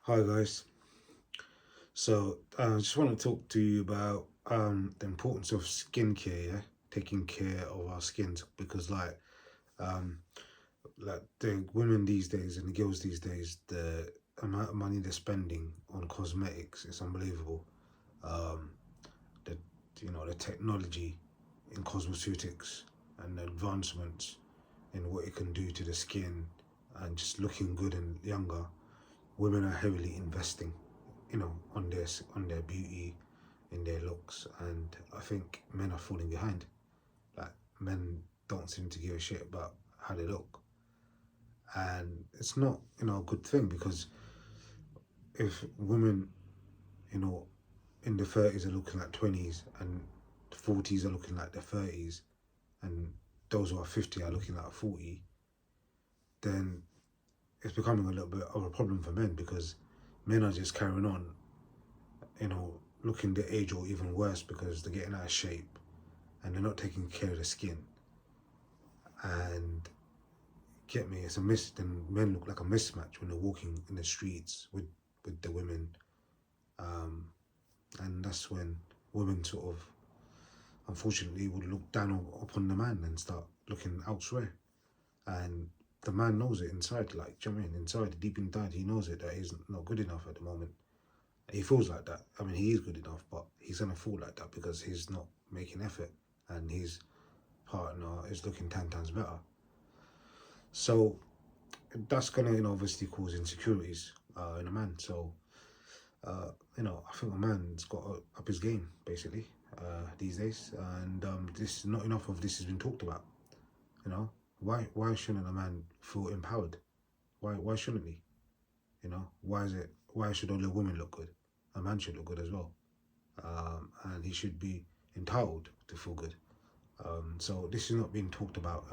Hi guys. So I just want to talk to you about the importance of skincare, yeah, taking care of our skins because um like the women these days and the girls these days, the amount of money they're spending on cosmetics is unbelievable. Um, the the technology in cosmeceutics and the advancements in what it can do to the skin and just looking good and younger. Women are heavily investing, on their beauty, in their looks, and I think men are falling behind. Like men don't seem to give a shit about how they look, and it's not a good thing because if women you know in the 30s are looking like 20s and 40s are looking like their 30s, and those who are 50 are looking like 40, then it's becoming a little bit of a problem for men because men are just carrying on looking their age or even worse because they're getting out of shape and they're not taking care of the skin. And get me, it's a miss. Then men look like a mismatch when they're walking in the streets with the women, um, and that's when women sort of, unfortunately, would look down upon the man and start looking elsewhere. And the man knows it inside, like, do you know what I mean? Inside, deep inside, he knows it that he's not good enough at the moment. He feels like that. I mean, he is good enough, but he's gonna feel like that because he's not making effort, and his partner is looking 10 times better. So that's gonna, obviously cause insecurities in a man. So I think a man's got to up his game basically these days, and this not enough of this has been talked about. You know, why shouldn't a man feel empowered? Why shouldn't he? Why is it? Why should only a woman look good? A man should look good as well, and he should be entitled to feel good. So this is not being talked about,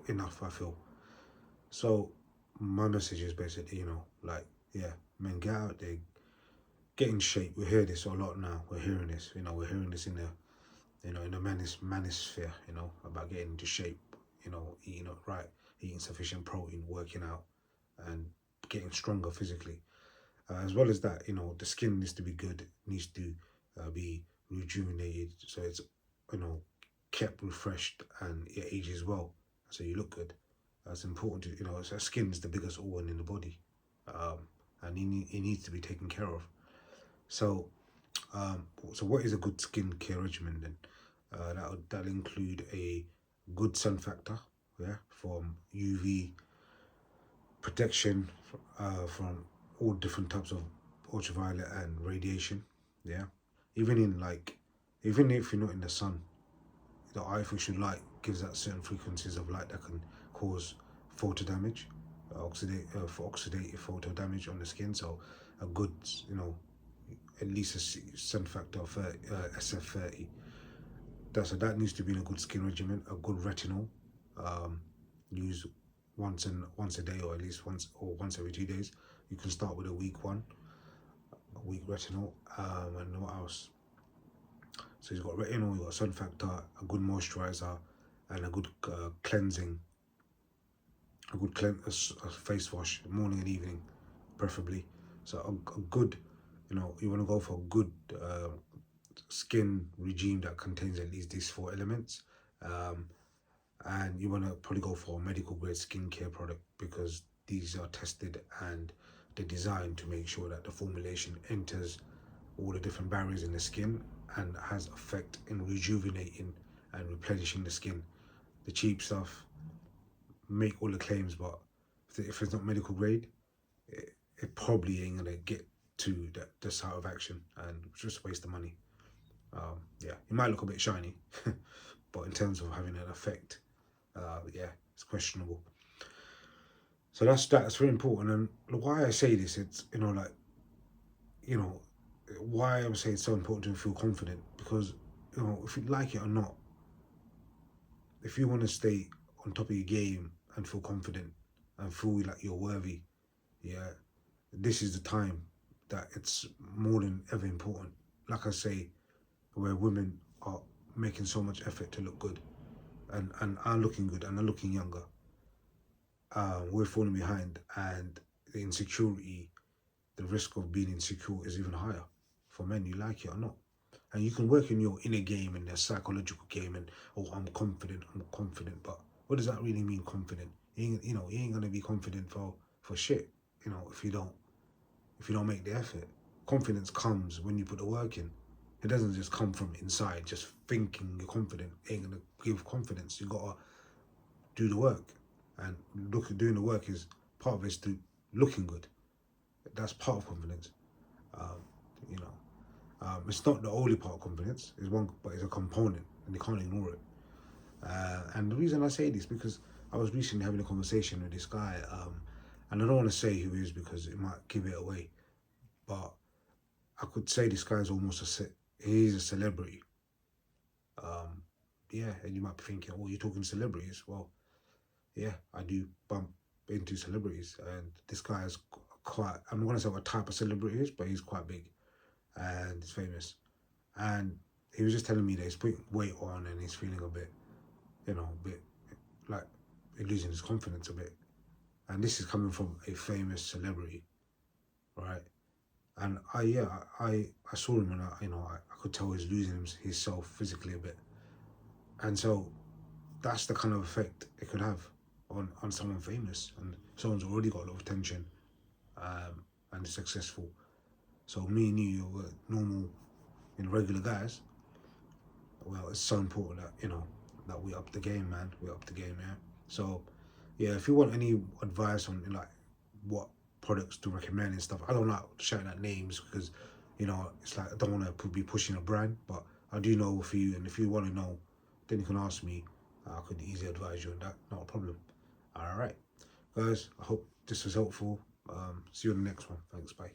enough. I feel so. My message is basically, like, yeah, men, get out there, get in shape. We hear this a lot now. We're hearing this. We're hearing this in the, in the manosphere. About getting into shape. Eating up right, eating sufficient protein, working out, and getting stronger physically. As well as that, the skin needs to be good, needs to be rejuvenated, so it's you know kept refreshed and it ages well, so you look good. It's important to so skin is the biggest organ in the body, um, and it needs to be taken care of. So, so what is a good skincare regimen then? That'll include a good sun factor, yeah, from UV protection from all different types of ultraviolet and radiation. Yeah, even in like, even if you're not in the sun, the artificial light gives out certain frequencies of light that can cause photo damage, for oxidative photo damage on the skin. So a good, at least a sun factor of SF30. That needs to be in a good skin regimen. A good retinol, um, use once a day, or at least once every 2 days. You can start with a week one, a week retinol, and what else? So you've got retinol, you've got sun factor, a good moisturizer, and a good cleansing, a face wash, morning and evening, preferably. So a good, you want to go for a good skin regime that contains at least these four elements. Um, and you want to probably go for a medical grade skincare product because these are tested and they're designed to make sure that the formulation enters all the different barriers in the skin and has effect in rejuvenating and replenishing the skin. The cheap stuff make all the claims, but if it's not medical grade, it probably ain't gonna get to the site of action, and it's just a waste of money. Yeah, it might look a bit shiny, but in terms of having an effect, yeah, it's questionable. So that's very important. And why I say this, it's you know why I'm saying it's so important to feel confident, because if you like it or not, if you want to stay on top of your game and feel confident and feel like you're worthy, yeah, this is the time that it's more than ever important. Like I say, where women are making so much effort to look good and are looking good and are looking younger, we're falling behind, and the insecurity, the risk of being insecure is even higher for men, you like it or not. And you can work in your inner game and the psychological game and, oh, I'm confident, but what does that really mean, confident? You ain't gonna be confident for shit, if you don't make the effort. Confidence comes when you put the work in. It doesn't just come from inside, just thinking you're confident ain't gonna give confidence. You gotta do the work. And doing the work is part of it is to looking good. That's part of confidence. Um, you know, it's not the only part of confidence. It's one, but it's a component, and you can't ignore it. And the reason I say this because I was recently having a conversation with this guy, and I don't want to say who he is because it might give it away. But I could say this guy's he's a celebrity. Um, yeah, and you might be thinking, oh, you're talking celebrities. Well, yeah, I do bump into celebrities, and this guy is quite. I'm not gonna say what type of celebrity he is, but he's quite big and he's famous. And he was just telling me that he's putting weight on and he's feeling a bit, a bit like losing his confidence a bit. And this is coming from a famous celebrity, right? And I saw him and I could tell he's losing himself physically a bit. And so that's the kind of effect it could have on someone famous and someone's already got a lot of attention, and is successful. So me and you were normal, regular guys. Well, it's so important that that we up the game, man. We up the game, yeah. So yeah, if you want any advice on like what products to recommend and stuff, I don't like shouting out names because it's like I don't want to be pushing a brand, but I do know a few, and if you want to know, then you can ask me. I could easily advise you on that. Not a problem. All right, guys. I hope this was helpful. See you on the next one. Thanks. Bye.